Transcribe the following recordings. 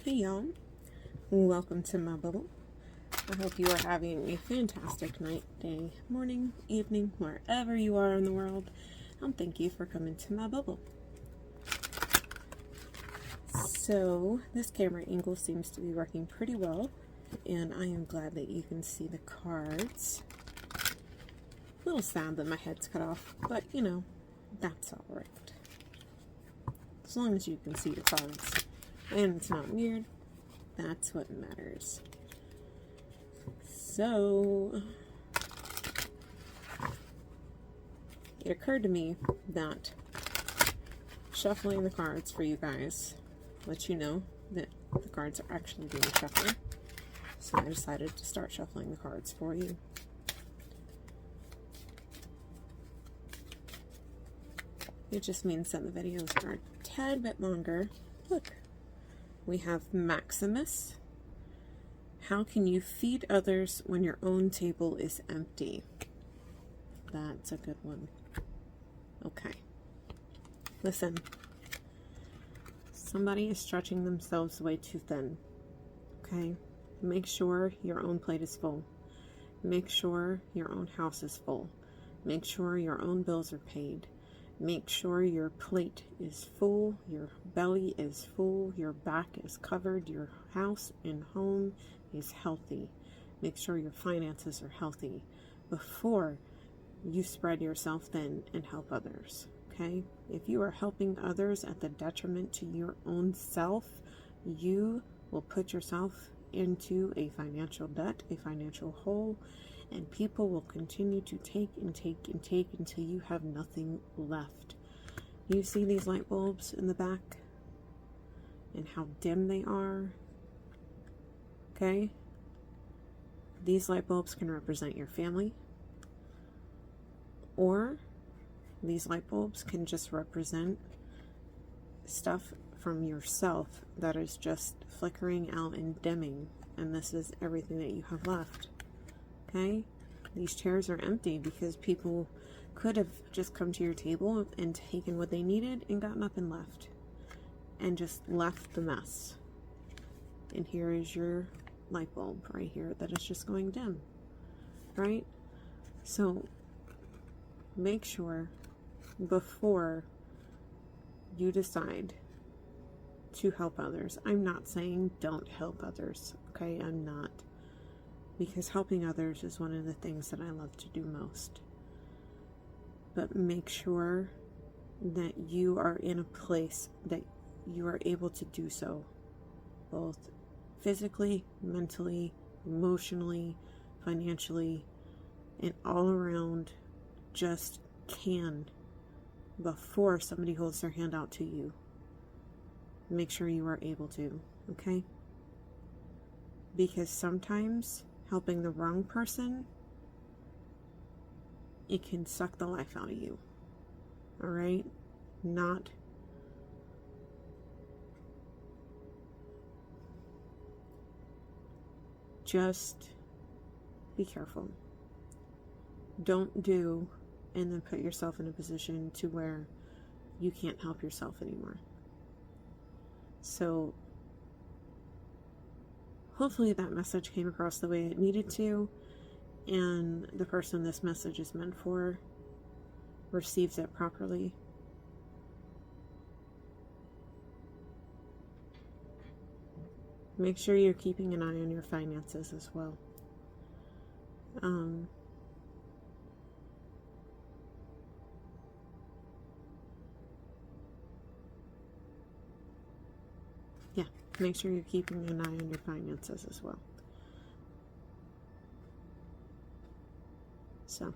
Hey y'all, welcome to my bubble. I hope you are having a fantastic night, day, morning, evening, wherever you are in the world. And thank you for coming to my bubble. So this camera angle seems to be working pretty well, and I am glad that you can see the cards. A little sad that my head's cut off, but you know, that's alright. As long as you can see your cards and it's not weird, that's what matters. So, it occurred to me that shuffling the cards for you guys lets you know that the cards are actually being shuffled. So I decided to start shuffling the cards for you. It just means that the videos are a tad bit longer. Look, we have Maximus. How can you feed others when your own table is empty? That's a good one. Okay. Listen. Somebody is stretching themselves way too thin. Okay? Make sure your own plate is full. Make sure your own house is full. Make sure your own bills are paid. Make sure your plate is full, your belly is full, your back is covered, your house and home is healthy. Make sure your finances are healthy before you spread yourself thin and help others. Okay? If you are helping others at the detriment to your own self, you will put yourself into a financial debt, a financial hole, and people will continue to take and take and take until you have nothing left. You see these light bulbs in the back and how dim they are? Okay? These light bulbs can represent your family, or these light bulbs can just represent stuff from yourself that is just flickering out and dimming, and this is everything that you have left. Okay? These chairs are empty because people could have just come to your table and taken what they needed and gotten up and left. And just left the mess. And here is your light bulb right here that is just going dim. Right? So, make sure before you decide to help others. I'm not saying don't help others. Okay? I'm not. Because helping others is one of the things that I love to do most. But make sure that you are in a place that you are able to do so, both physically, mentally, emotionally, financially, and all around. Just can before somebody holds their hand out to you. Make sure you are able to, okay? Because sometimes helping the wrong person, it can suck the life out of you. Alright? Not just be careful. Don't do and then put yourself in a position to where you can't help yourself anymore. So hopefully that message came across the way it needed to, and the person this message is meant for receives it properly. Make sure you're keeping an eye on your finances as well. Yeah, make sure you're keeping an eye on your finances as well. So,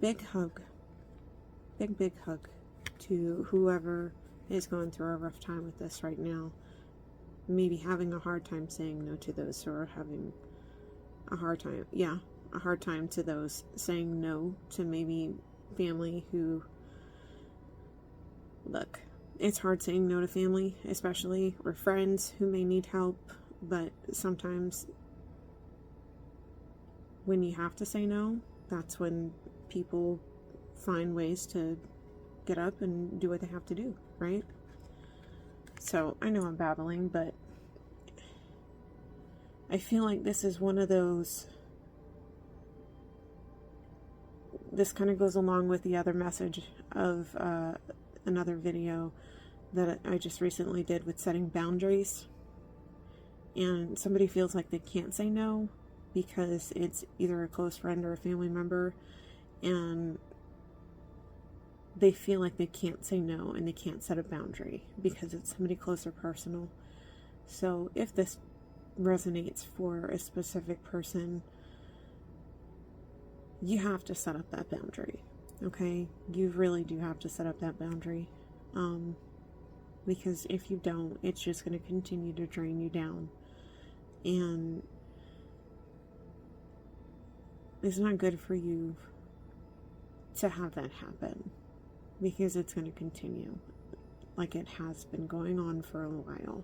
big hug. Big hug to whoever is going through a rough time with this right now. Maybe having a hard time saying no to those who are having a hard time. Yeah, a hard time to those saying no to maybe family who... Look, it's hard saying no to family, especially, or friends who may need help, but sometimes when you have to say no, that's when people find ways to get up and do what they have to do, right? So I know I'm babbling, but I feel like this is one of those, this kind of goes along with the other message of another video that I just recently did with setting boundaries. And somebody feels like they can't say no because it's either a close friend or a family member, and they feel like they can't say no and they can't set a boundary because it's somebody close or personal. So if this resonates for a specific person, you have to set up that boundary, okay? You really do have to set up that boundary, because if you don't, it's just going to continue to drain you down, and it's not good for you to have that happen, because it's going to continue like it has been going on for a while.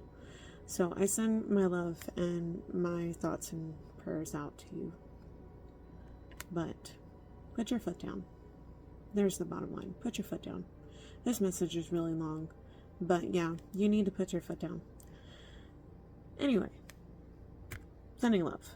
So I send my love and my thoughts and prayers out to you. But put your foot down. There's the bottom line. Put your foot down. This message is really long, but yeah, you need to put your foot down. Anyway, sending love.